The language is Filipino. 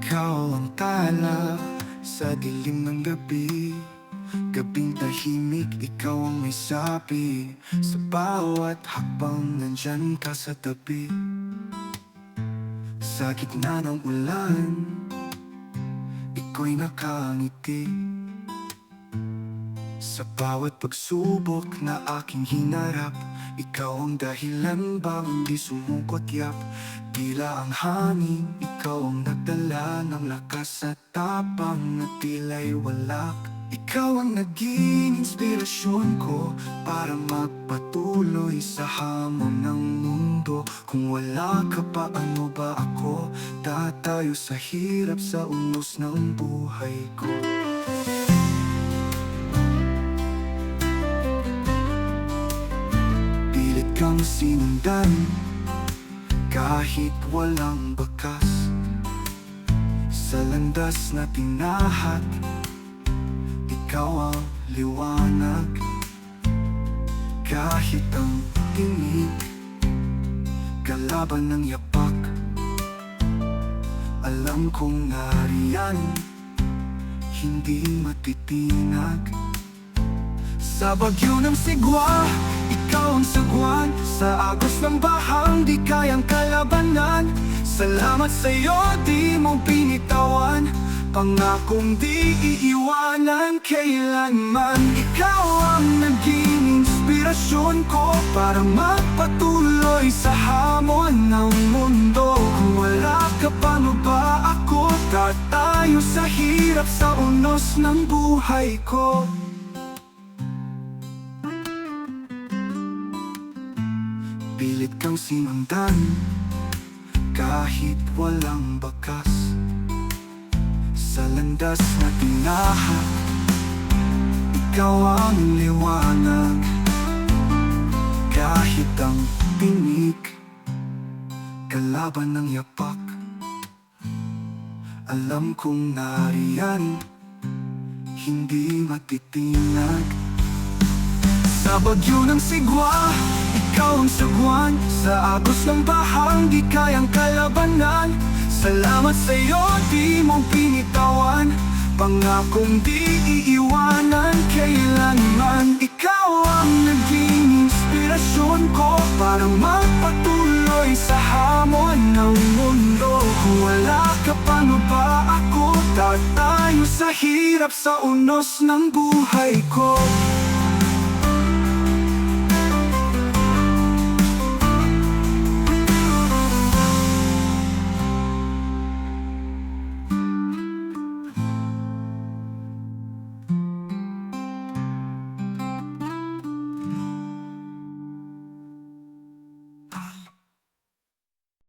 Ikaw ang tala sa dilim ng gabi. Gabing tahimik, ikaw ang may sabi. Sa bawat hakbang nandyan ka sa tabi. Sa gitna ng ulan, ika'y nakangiti. Sa bawat pagsubok na aking hinarap, ikaw ang dahilan bang di sumukotyap. Tila ang hangin, ikaw ang nagdala ng lakas at tapang na tila'y walak. Ikaw ang naging inspirasyon ko para magpatuloy sa hamon ng mundo. Kung wala ka, paano ba ako tatayo sa hirap sa unos ng buhay ko? Pilit kang sinundan kahit walang bakas. Sa landas na tinahat, ikaw ang liwanag. Kahit ang tinig, kalaban ng yapak, alam kong nariyan, hindi matitinag. Sa bagyo ng sigwa, ikaw ang sagwan. Sa agos ng bahang, di kayang kalabanan. Salamat sa'yo, di mo binitawan. Pangakong di iiwanan kailanman. Ikaw ang naging inspirasyon ko para magpatuloy sa hamon ng mundo. Kung wala ka, paano ba ako tatayo sa hirap sa unos ng buhay ko? Pilit kang sinundan kahit walang bakas. Sa landas na tinahat, ikaw ang liwanag. Kahit ang tinig, kalaban ng yapak, alam kong nariyan, hindi matitinag. Sa bagyo ng sigwa, ikaw ang sagwan. Sa agos ng bahang, di kayang kalabanan. Salamat sa'yo, di mo binitawan. Pangakong di iiwanan kailanman. Ikaw ang naging inspirasyon ko para magpatuloy sa hamon ng mundo. Kung wala ka, paano ba ako tatayo sa hirap sa unos ng buhay ko?